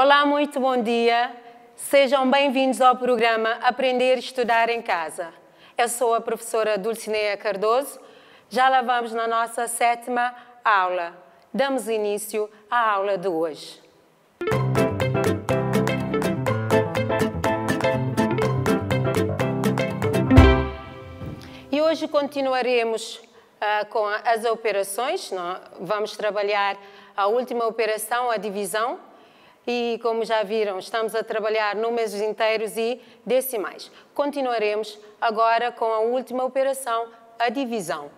Olá, muito bom dia. Sejam bem-vindos ao programa Aprender e Estudar em Casa. Eu sou a professora Dulcineia Cardoso. Já lá vamos na nossa 7ª aula. Damos início à aula de hoje. E hoje continuaremos com as operações. Vamos trabalhar a última operação, a divisão. E, como já viram, estamos a trabalhar números inteiros e decimais. Continuaremos agora com a última operação, a divisão.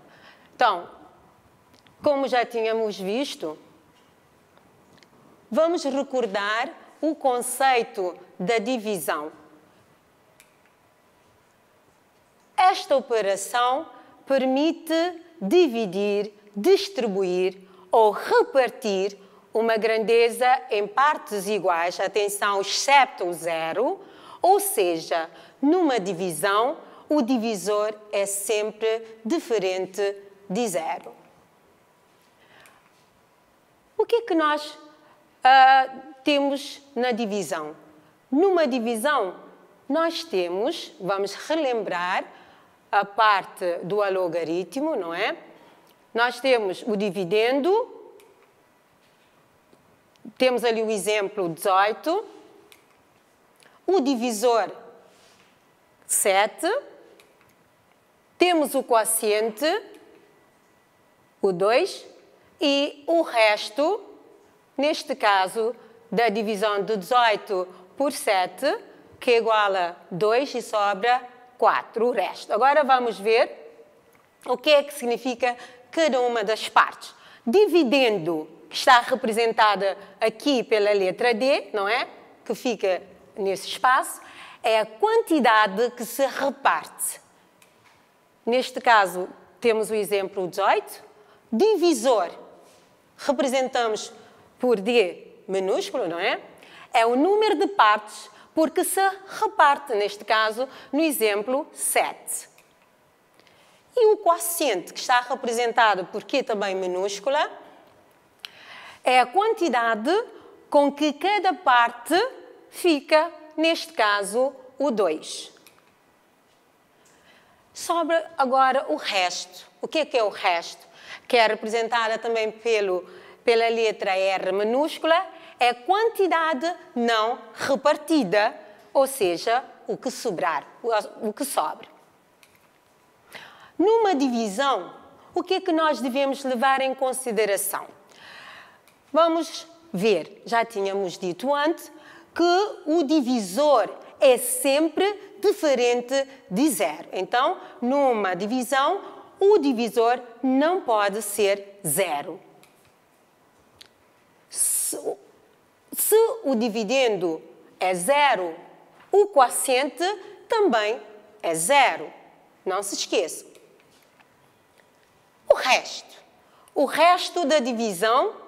Então, como já tínhamos visto, vamos recordar o conceito da divisão. Esta operação permite dividir, distribuir ou repartir uma grandeza em partes iguais, atenção, excepto o zero, ou seja, numa divisão, o divisor é sempre diferente de zero. O que é que nós temos na divisão? Numa divisão, nós temos, vamos relembrar a parte do logaritmo, não é? Nós temos o dividendo. Temos ali o exemplo 18, o divisor 7, temos o quociente, o 2, e o resto, neste caso, da divisão de 18 por 7, que é igual a 2 e sobra 4, o resto. Agora vamos ver o que é que significa cada uma das partes. Dividendo, que está representada aqui pela letra D, não é? Que fica nesse espaço, é a quantidade que se reparte. Neste caso, temos o exemplo 18. Divisor, representamos por D minúsculo, não é? É o número de partes porque se reparte, neste caso, no exemplo 7. E o quociente, que está representado por Q também minúscula, é a quantidade com que cada parte fica, neste caso, o 2. Sobra agora o resto. O que é o resto? Que é representada também pela letra R minúscula, é a quantidade não repartida, ou seja, o que sobrar, o que sobra. Numa divisão, o que é que nós devemos levar em consideração? Vamos ver, já tínhamos dito antes, que o divisor é sempre diferente de zero. Então, numa divisão, o divisor não pode ser zero. Se o dividendo é zero, o quociente também é zero. Não se esqueça. O resto da divisão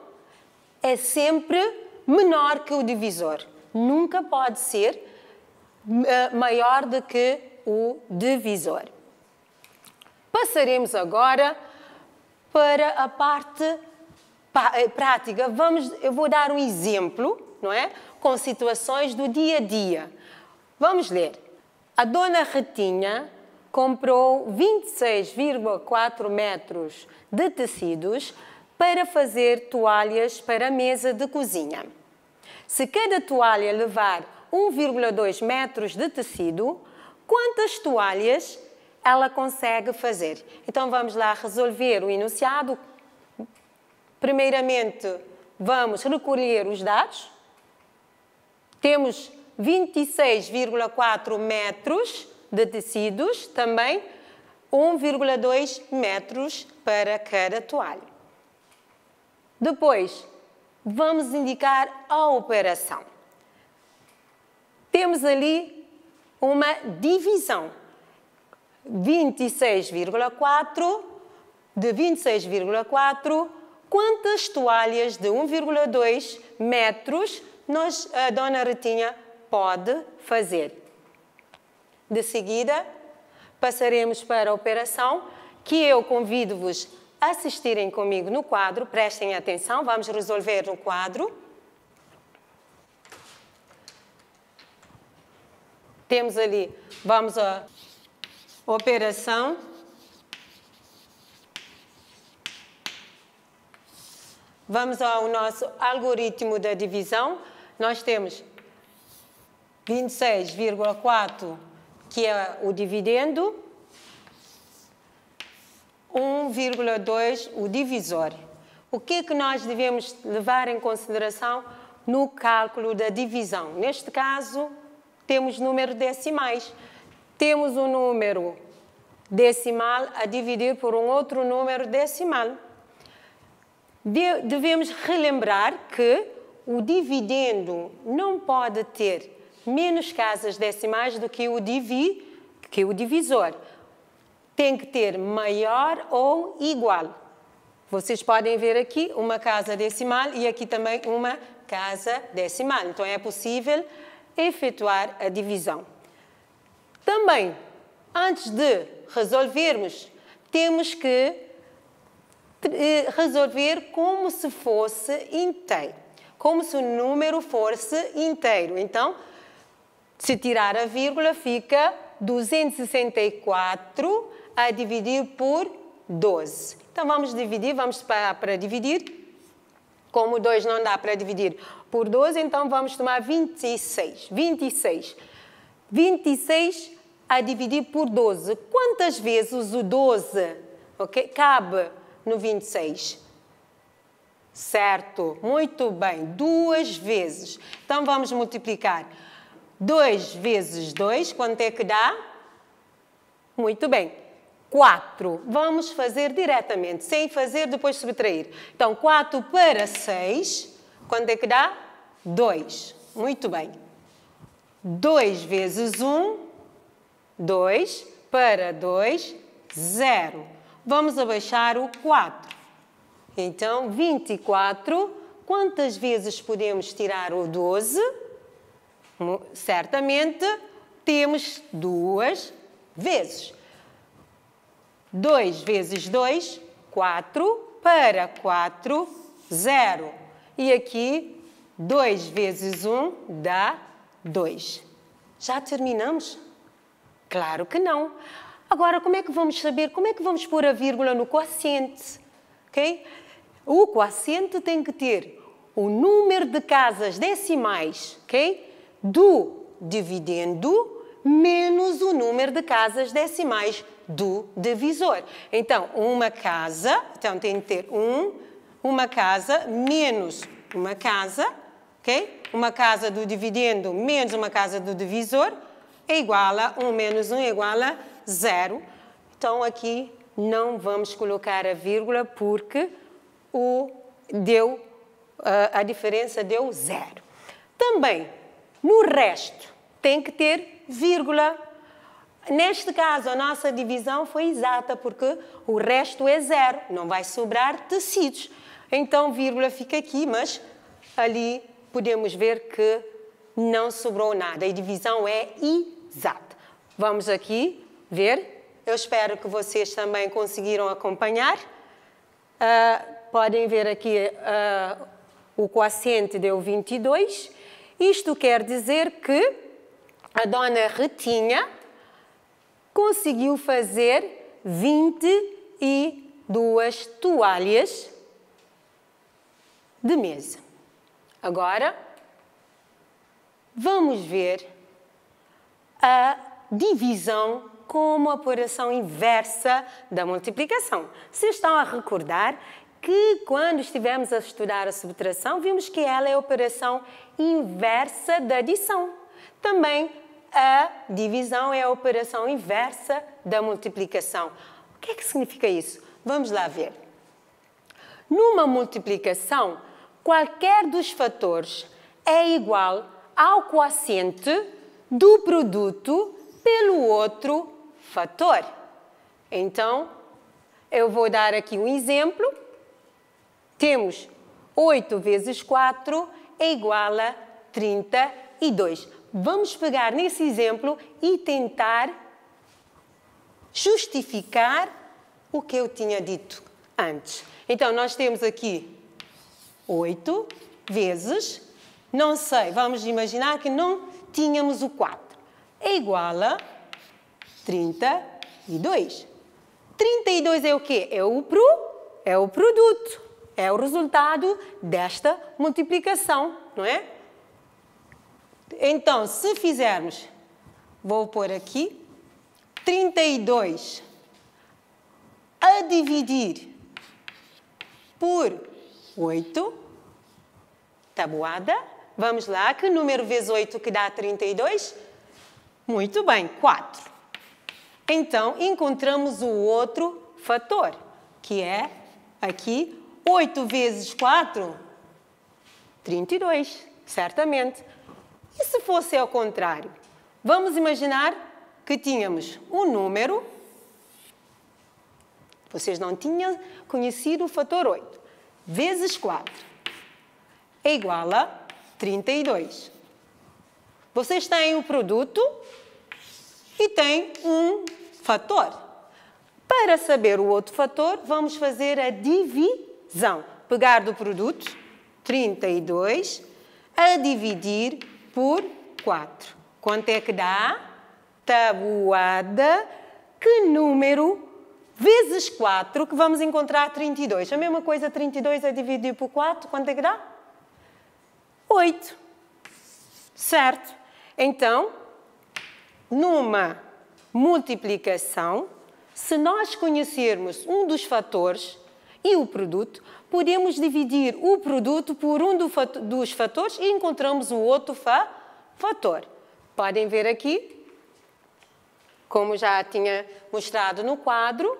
é sempre menor que o divisor. Nunca pode ser maior do que o divisor. Passaremos agora para a parte prática. Eu vou dar um exemplo, não é? Com situações do dia a dia. Vamos ler. A dona Retinha comprou 26,4 metros de tecidos para fazer toalhas para a mesa de cozinha. Se cada toalha levar 1,2 metros de tecido, quantas toalhas ela consegue fazer? Então, vamos lá resolver o enunciado. Primeiramente, vamos recolher os dados. Temos 26,4 metros de tecidos, também 1,2 metros para cada toalha. Depois, vamos indicar a operação. Temos ali uma divisão. 26,4 de 26,4, quantas toalhas de 1,2 metros a dona Retinha pode fazer? De seguida, passaremos para a operação, que eu convido-vos a assistirem comigo no quadro. Prestem atenção, vamos resolver no quadro. temos ali, vamos à operação. Vamos ao nosso algoritmo da divisão. Nós temos 26,4, que é o dividendo, 1,2 o divisor. O que é que nós devemos levar em consideração no cálculo da divisão? Neste caso, temos números decimais. Temos um número decimal a dividir por um outro número decimal. Devemos relembrar que o dividendo não pode ter menos casas decimais do que o divisor. Tem que ter maior ou igual. Vocês podem ver aqui uma casa decimal e aqui também uma casa decimal. Então, é possível efetuar a divisão. Também, antes de resolvermos, temos que resolver como se fosse inteiro. Como se o número fosse inteiro. Então, se tirar a vírgula, fica 264 a dividir por 12. Então, vamos dividir, vamos para dividir. Como 2 não dá para dividir por 12, então vamos tomar 26. 26 a dividir por 12. Quantas vezes o 12 cabe no 26? Certo, muito bem, 2 vezes. Então, vamos multiplicar. 2 vezes 2, quanto é que dá? Muito bem, 4. Vamos fazer diretamente, sem fazer depois subtrair. Então, 4 para 6, quanto é que dá? 2. Muito bem. 2 vezes 1, 2 para 2, 0. Vamos abaixar o 4. Então, 24. Quantas vezes podemos tirar o 12? Certamente, temos 2 vezes. 2 vezes 2, 4. Para 4, 0. E aqui, 2 vezes 1 dá 2. Já terminamos? Claro que não. Agora, como é que vamos saber? Como é que vamos pôr a vírgula no quociente? Okay? O quociente tem que ter o número de casas decimais, do dividendo menos o número de casas decimais do divisor. Então, uma casa, então tem que ter uma casa menos uma casa, Uma casa do dividendo menos uma casa do divisor é igual a 1 menos 1 é igual a 0. Então, aqui não vamos colocar a vírgula porque a diferença deu 0. Também, no resto, tem que ter vírgula. Neste caso, a nossa divisão foi exata, porque o resto é 0, não vai sobrar tecidos. Então, vírgula fica aqui, mas ali podemos ver que não sobrou nada. A divisão é exata. Vamos aqui ver. Eu espero que vocês também conseguiram acompanhar. Podem ver aqui o quociente deu 22. Isto quer dizer que a dona Ritinha conseguiu fazer 22 toalhas de mesa. Agora, vamos ver a divisão como a operação inversa da multiplicação. Vocês estão a recordar que quando estivemos a estudar a subtração, vimos que ela é a operação inversa da adição. Também a divisão é a operação inversa da multiplicação. O que é que significa isso? Vamos lá ver. Numa multiplicação, qualquer dos fatores é igual ao quociente do produto pelo outro fator. Então, eu vou dar aqui um exemplo. Temos 8 vezes 4 é igual a 32. Vamos pegar nesse exemplo e tentar justificar o que eu tinha dito antes. Então, nós temos aqui 8 vezes, não sei, vamos imaginar que não tínhamos o 4. é igual a 32. 32 é o quê? É o produto. É o resultado desta multiplicação, não é? Então, se fizermos, vou pôr aqui, 32 a dividir por 8, tabuada. Vamos lá, que número vezes 8 que dá 32? Muito bem, 4. Então, encontramos o outro fator, que é aqui 8 vezes 4, 32, certamente. E se fosse ao contrário? Vamos imaginar que tínhamos um número, vocês não tinham conhecido o fator 8, vezes 4, é igual a 32. Vocês têm o produto e têm um fator. Para saber o outro fator, vamos fazer a divisão. Pegar do produto, 32, a dividir por 4. Quanto é que dá? Tabuada. Que número vezes 4 que vamos encontrar 32? A mesma coisa, 32 a dividir por 4, quanto é que dá? 8. Certo? Então, numa multiplicação, se nós conhecermos um dos fatores e o produto, podemos dividir o produto por um dos fatores e encontramos o outro fator. Podem ver aqui, como já tinha mostrado no quadro,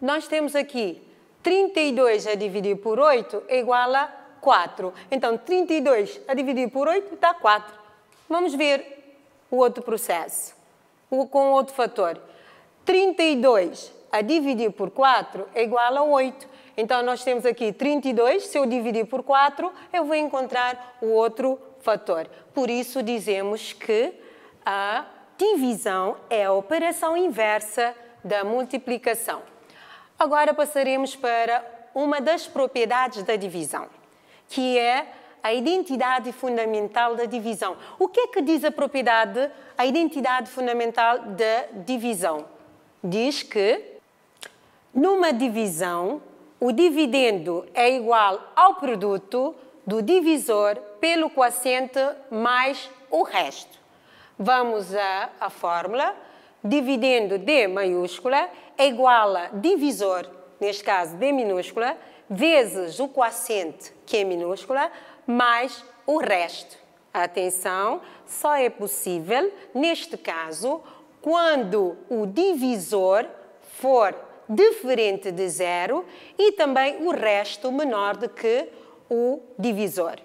nós temos aqui 32 a dividir por 8 é igual a 4. Então, 32 a dividir por 8 dá 4. Vamos ver o outro processo, com outro fator. 32 a dividir por 4 é igual a 8. Então, nós temos aqui 32, se eu dividir por 4, eu vou encontrar o outro fator. Por isso, dizemos que a divisão é a operação inversa da multiplicação. Agora passaremos para uma das propriedades da divisão, que é a identidade fundamental da divisão. O que é que diz a identidade fundamental da divisão? Diz que, numa divisão, o dividendo é igual ao produto do divisor pelo quociente mais o resto. Vamos à fórmula. Dividendo D maiúscula é igual a divisor, neste caso D minúscula, vezes o quociente, que é minúscula, mais o resto. Atenção, só é possível, neste caso, quando o divisor for diferente de zero e também o resto menor do que o divisor.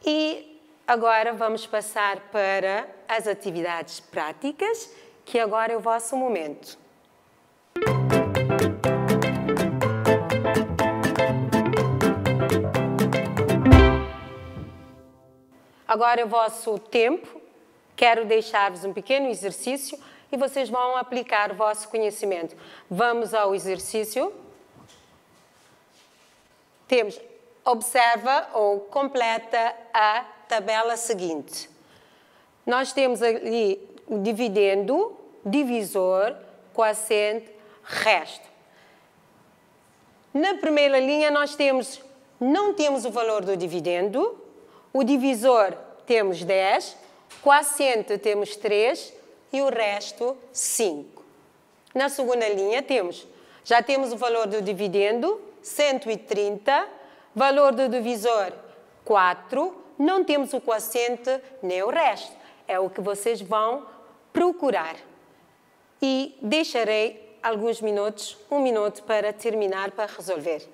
E agora vamos passar para as atividades práticas, que agora é o vosso momento. Agora é o vosso tempo. Quero deixar-vos um pequeno exercício e vocês vão aplicar o vosso conhecimento. Vamos ao exercício. Temos, observa ou completa a tabela seguinte. Nós temos ali o dividendo, divisor, quociente, resto. Na primeira linha nós não temos o valor do dividendo, o divisor temos 10, quociente temos 3 e o resto 5. Na segunda linha já temos o valor do dividendo, 130, valor do divisor 4, não temos o quociente nem o resto. É o que vocês vão procurar. E deixarei alguns minutos, 1 minuto para terminar, para resolver.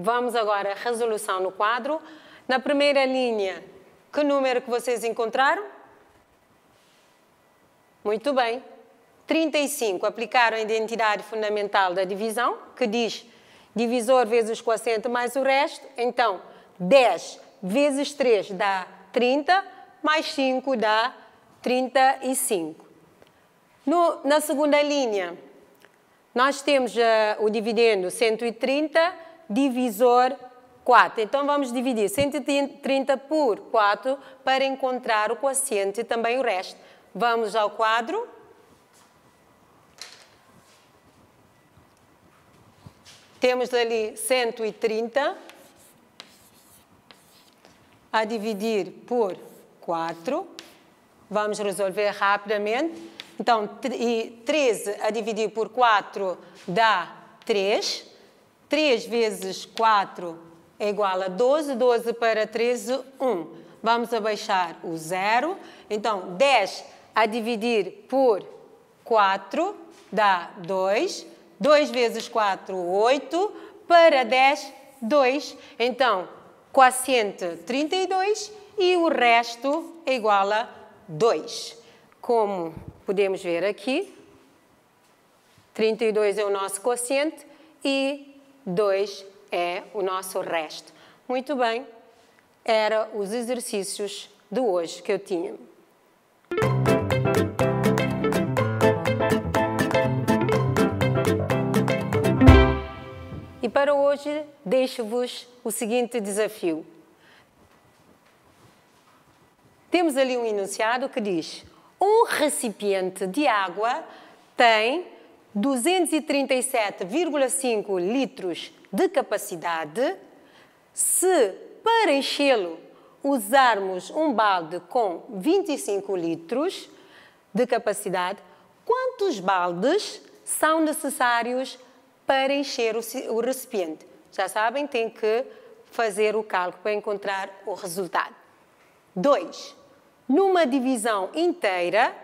vamos agora à resolução no quadro. Na primeira linha, que número que vocês encontraram? Muito bem. 35, aplicaram a identidade fundamental da divisão, que diz divisor vezes quociente mais o resto. Então, 10 vezes 3 dá 30, mais 5 dá 35. Na segunda linha, nós temos o dividendo 130, divisor 4. Então, vamos dividir 130 por 4 para encontrar o quociente e também o resto. Vamos ao quadro. Temos ali 130 a dividir por 4. Vamos resolver rapidamente. Então, 13 a dividir por 4 dá 3. 3 vezes 4 é igual a 12. 12 para 13, 1. Vamos abaixar o 0. Então, 10 a dividir por 4 dá 2. 2 vezes 4, 8. Para 10, 2. Então, quociente 32 e o resto é igual a 2. Como podemos ver aqui, 32 é o nosso quociente e 2 é o nosso resto. Muito bem, eram os exercícios de hoje que eu tinha. E para hoje, deixo-vos o seguinte desafio. Temos ali um enunciado que diz: um recipiente de água tem 237,5 litros de capacidade. Se para enchê-lo usarmos um balde com 25 litros de capacidade, quantos baldes são necessários para encher o recipiente? Já sabem, tem que fazer o cálculo para encontrar o resultado. 2. Numa divisão inteira,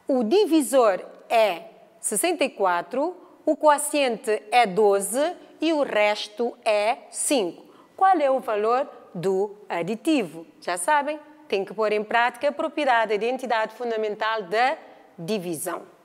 o divisor é 64, o quociente é 12 e o resto é 5. Qual é o valor do aditivo? Já sabem, tem que pôr em prática a propriedade da identidade fundamental da divisão.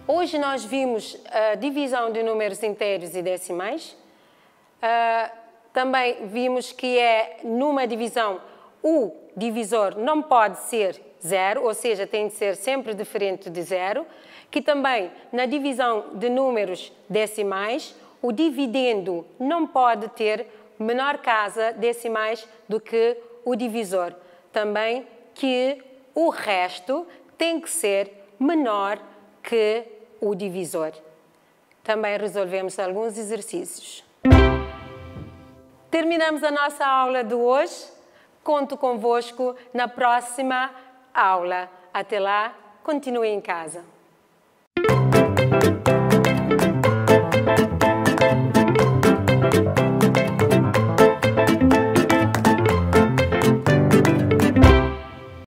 Hoje nós vimos a divisão de números inteiros e decimais. Também vimos que numa divisão o divisor não pode ser 0, ou seja, tem de ser sempre diferente de 0. Que também na divisão de números decimais, o dividendo não pode ter menor casa decimais do que o divisor. Também que o resto tem que ser menor que o divisor. Também resolvemos alguns exercícios. Terminamos a nossa aula de hoje. Conto convosco na próxima aula. Até lá, continue em casa.